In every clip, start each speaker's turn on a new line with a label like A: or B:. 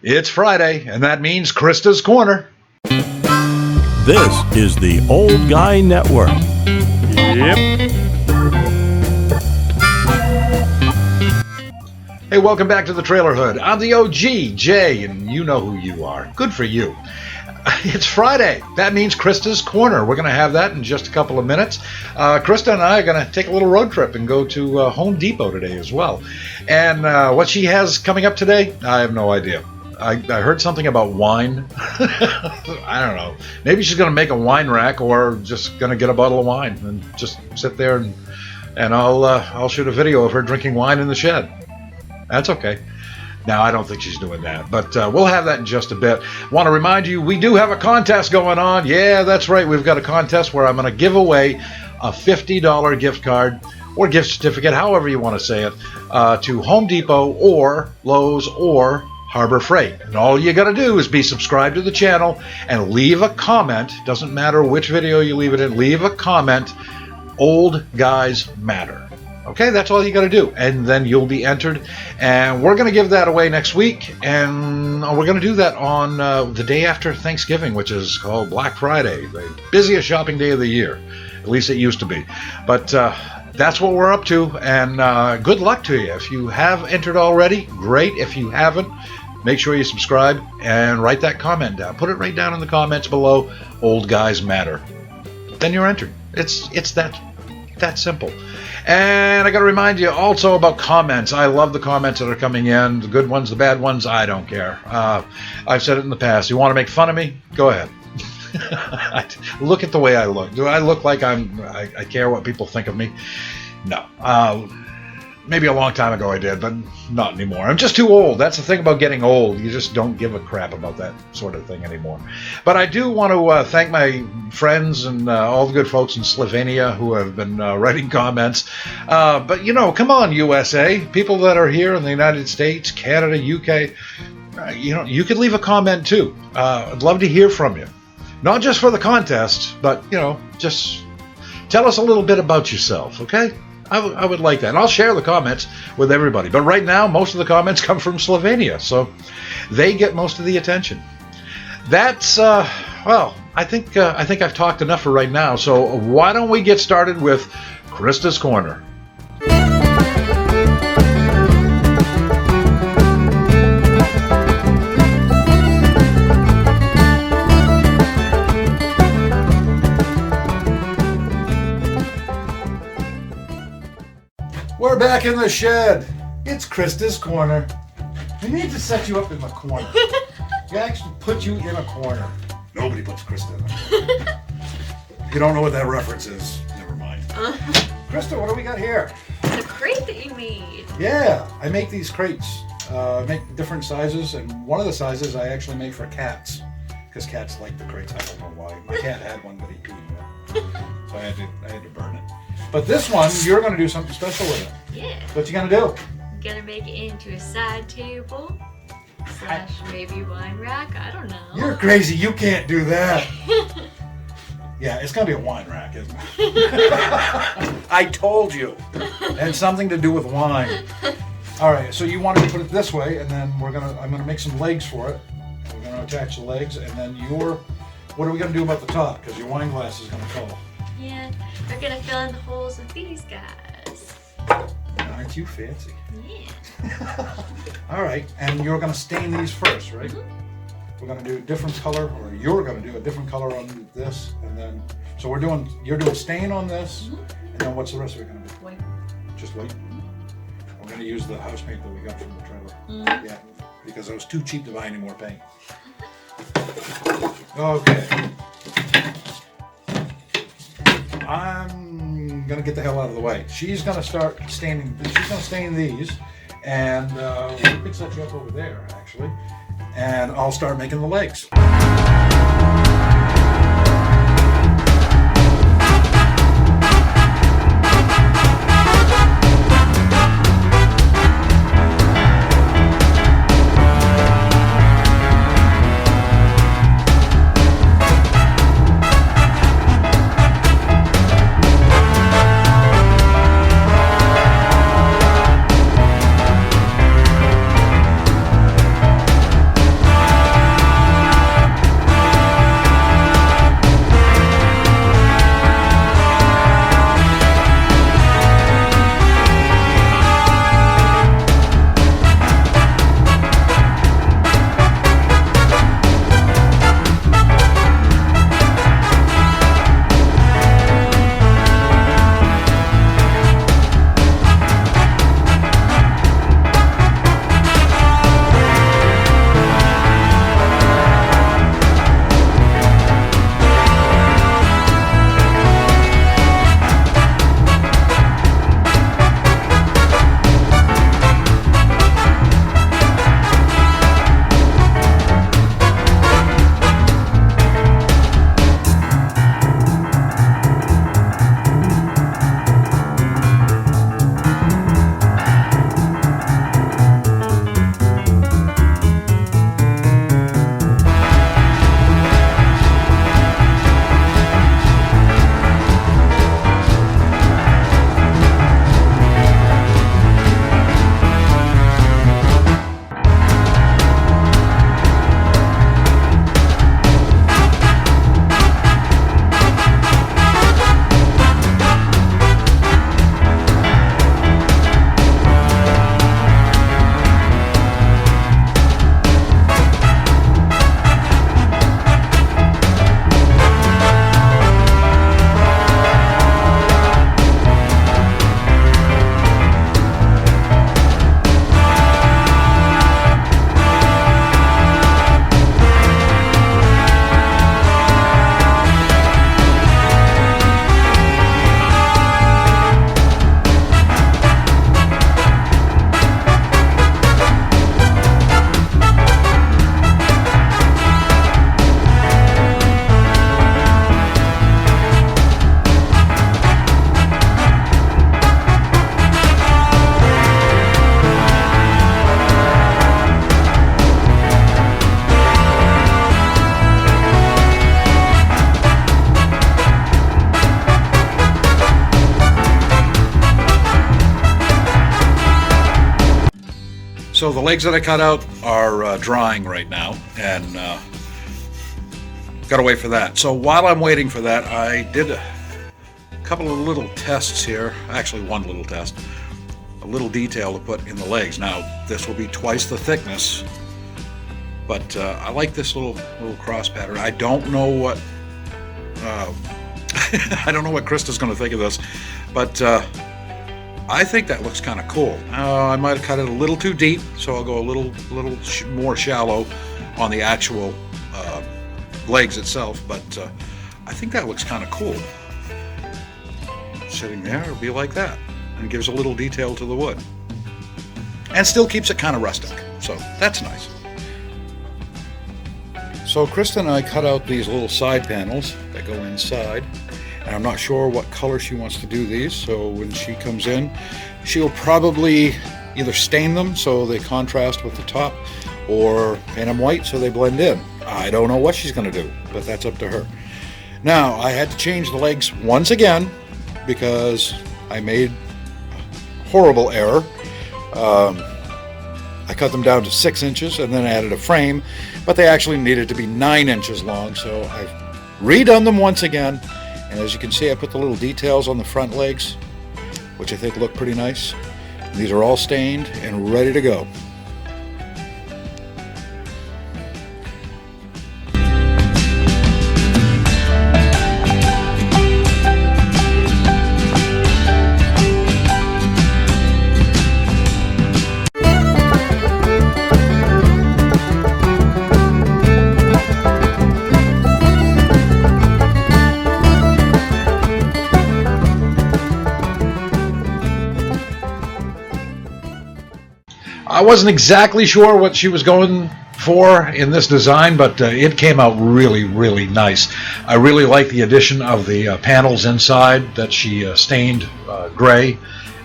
A: It's Friday, and that means Krista's Corner.
B: This is the Old Guy Network.
A: Yep. Hey, welcome back to the Trailer Hood. I'm the OG, Jay, and you know who you are. Good for you. It's Friday. That means Krista's Corner. We're going to have that in just a couple of minutes. Krista and I are going to take a little road trip and go to Home Depot today as well. And what she has coming up today, I have no idea. I heard something about wine. I don't know. Maybe she's going to make a wine rack, or just going to get a bottle of wine and just sit there and I'll shoot a video of her drinking wine in the shed. That's okay. No, I don't think she's doing that, but we'll have that in just a bit. Want to remind you, we do have a contest going on. Yeah, that's right. We've got a contest where I'm going to give away a $50 gift card or gift certificate, however you want to say it, to Home Depot or Lowe's or Harbor Freight. And all you got to do is be subscribed to the channel and leave a comment. Doesn't matter which video you leave it in. Leave a comment. Old guys matter. Okay, that's all you got to do, and then you'll be entered. And we're going to give that away next week, and we're going to do that on the day after Thanksgiving, which is called Black Friday, the busiest shopping day of the year. At least it used to be. But that's what we're up to, and good luck to you. If you have entered already, great. If you haven't, make sure you subscribe and write that comment down. Put it right down in the comments below. Old guys matter. Then you're entered. It's that simple. And I got to remind you also about comments. I love the comments that are coming in. The good ones, the bad ones, I don't care. I've said it in the past. You want to make fun of me? Go ahead. Look at the way I look. Do I look like I care what people think of me? No. Maybe a long time ago I did, but not anymore. I'm just too old. That's the thing about getting old. You just don't give a crap about that sort of thing anymore. But I do want to thank my friends and all the good folks in Slovenia who have been writing comments. But, come on, USA. People that are here in the United States, Canada, UK, you could leave a comment too. I'd love to hear from you. Not just for the contest, but, just tell us a little bit about yourself, okay? I would like that. And I'll share the comments with everybody. But right now, most of the comments come from Slovenia, so they get most of the attention. That's, I think I've talked enough for right now, so why don't we get started with Krista's Corner. We're back in the shed. It's Krista's Corner. We need to set you up in the corner. We actually put you in a corner. Nobody puts Krista in a corner. You don't know what that reference is. Never mind. Krista, what do we got here?
C: The crate that you made.
A: Yeah, I make these crates. I make different sizes, and one of the sizes I actually make for cats. Because cats like the crates. I don't know why. My cat had one, but he peed in it. So I had to burn it. But this one, you're going to do something special with it.
C: Yeah.
A: What you going to do?
C: I'm going to make it into a side table / maybe wine rack. I don't know.
A: You're crazy. You can't do that. Yeah, it's going to be a wine rack, isn't it? I told you. It had something to do with wine. All right, so you wanted to put it this way, and then I'm going to make some legs for it. We're going to attach the legs, and then what are we going to do about the top? Because your wine glass is going to fall.
C: Yeah, we're going to fill in the holes with these guys.
A: Aren't you fancy?
C: Yeah.
A: All right, and you're going to stain these first, right?
C: Mm-hmm.
A: We're going to do a different color, or you're going to do a different color on this, and then, so you're doing stain on this, and then what's the rest of it going to be?
C: White.
A: Just white? We're going to use the house paint that we got from the trailer. Yeah, because it was too cheap to buy any more paint. Okay. I'm going to get the hell out of the way. She's going to start staining, she's going to stain these, and we could set you up over there, actually, and I'll start making the legs. So the legs that I cut out are drying right now, and gotta wait for that. So while I'm waiting for that, I did a couple of little tests here. Actually, one little test. A little detail to put in the legs. Now, this will be twice the thickness, but I like this little cross pattern. I don't know what I don't know what Krista's going to think of this, but I think that looks kind of cool. I might have cut it a little too deep, so I'll go a little more shallow on the actual legs itself, but I think that looks kind of cool. Sitting there, it'll be like that, and gives a little detail to the wood, and still keeps it kind of rustic, so that's nice. So Krista and I cut out these little side panels that go inside, and I'm not sure what color she wants to do these, so when she comes in, she'll probably either stain them so they contrast with the top, or paint them white so they blend in. I don't know what she's going to do, but that's up to her. Now, I had to change the legs once again because I made a horrible error. I cut them down to 6 inches and then added a frame, but they actually needed to be 9 inches long, so I've redone them once again. And as you can see, I put the little details on the front legs, which I think look pretty nice. And these are all stained and ready to go. I wasn't exactly sure what she was going for in this design, but it came out really, really nice. I really like the addition of the panels inside that she stained gray,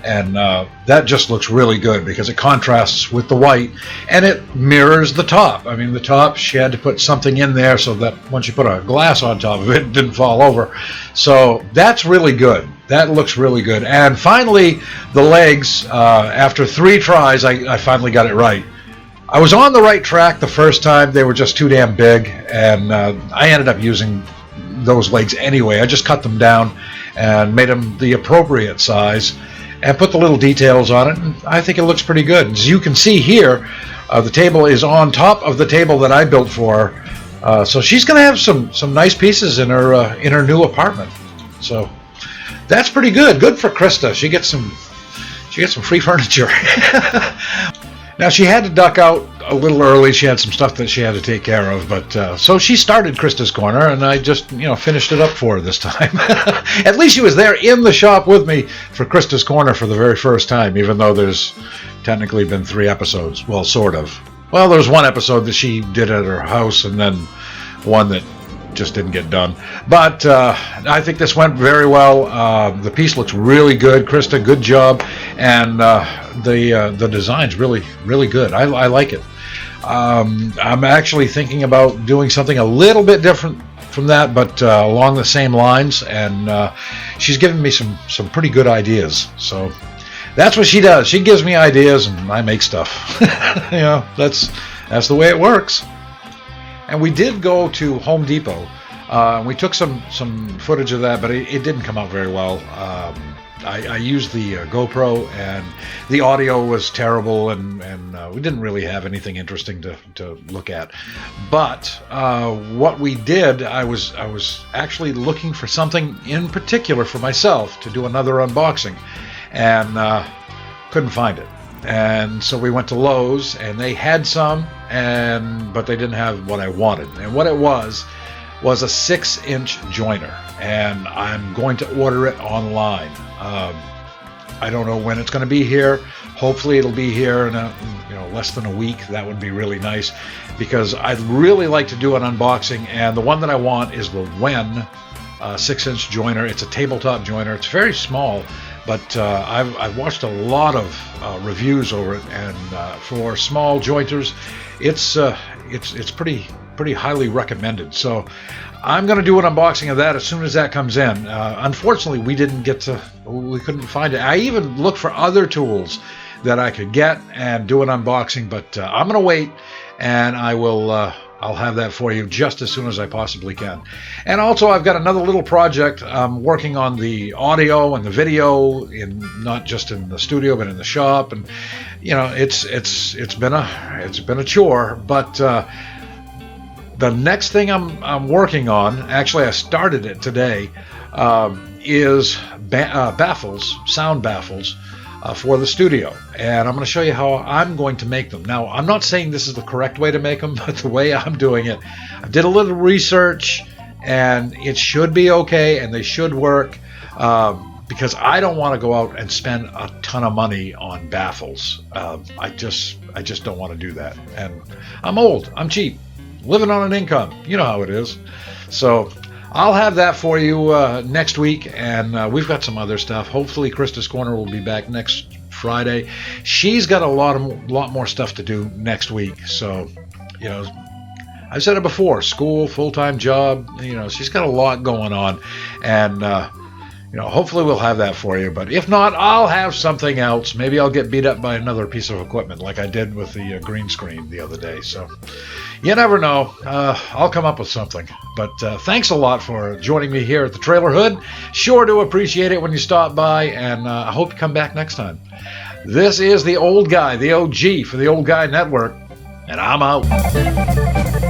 A: and that just looks really good because it contrasts with the white, and it mirrors the top. I mean, the top, she had to put something in there so that once you put a glass on top of it, it didn't fall over. So that's really good. That looks really good. And finally, the legs, after 3 tries, I finally got it right. I was on the right track the first time. They were just too damn big, and I ended up using those legs anyway. I just cut them down and made them the appropriate size and put the little details on it, and I think it looks pretty good. As you can see here, the table is on top of the table that I built for her. So she's going to have some nice pieces in her new apartment. So that's pretty good. Good for Krista. She gets some free furniture. Now, she had to duck out a little early. She had some stuff that she had to take care of, but so she started Krista's Corner, and I just finished it up for her this time. At least she was there in the shop with me for Krista's Corner for the very first time, even though there's technically been 3 episodes. Well, sort of. Well, there was one episode that she did at her house, and then one that just didn't get done. But I think this went very well. The piece looks really good. Krista, good job. And the design's really, really good. I like it. I'm actually thinking about doing something a little bit different from that, but along the same lines. And she's given me some pretty good ideas. So that's what she does. She gives me ideas, and I make stuff. That's the way it works. And we did go to Home Depot. We took some footage of that, but it didn't come out very well. I used the GoPro, and the audio was terrible, and we didn't really have anything interesting to look at. But what we did, I was actually looking for something in particular for myself to do another unboxing, and couldn't find it. And so we went to Lowe's, and they had some, but they didn't have what I wanted. And what it was a 6-inch joiner, and I'm going to order it online. I don't know when it's going to be here. Hopefully it'll be here in less than a week. That would be really nice, because I'd really like to do an unboxing, and the one that I want is the Wen 6-inch joiner. It's a tabletop joiner. It's very small, but I've watched a lot of reviews over it, and for small jointers, it's pretty highly recommended. So I'm going to do an unboxing of that as soon as that comes in. Unfortunately, we couldn't find it. I even looked for other tools that I could get and do an unboxing, but I'm going to wait, and I will. I'll have that for you just as soon as I possibly can. And also, I've got another little project. I'm working on the audio and the video, not just in the studio, but in the shop. And it's been a chore. But the next thing I'm working on, actually, I started it today, is sound baffles. For the studio, and I'm going to show you how I'm going to make them. Now, I'm not saying this is the correct way to make them, but the way I'm doing it, I did a little research, and it should be okay, and they should work, because I don't want to go out and spend a ton of money on baffles. I just don't want to do that, and I'm old, I'm cheap, living on an income. You know how it is. So I'll have that for you next week, and we've got some other stuff. Hopefully, Krista's Corner will be back next Friday. She's got a lot more stuff to do next week. So, I've said it before: school, full-time job. She's got a lot going on, and hopefully we'll have that for you. But if not, I'll have something else. Maybe I'll get beat up by another piece of equipment, like I did with the green screen the other day. So. You never know. I'll come up with something. But thanks a lot for joining me here at the Trailer Hood. Sure do appreciate it when you stop by, and I hope you come back next time. This is the Old Guy, the OG for the Old Guy Network, and I'm out.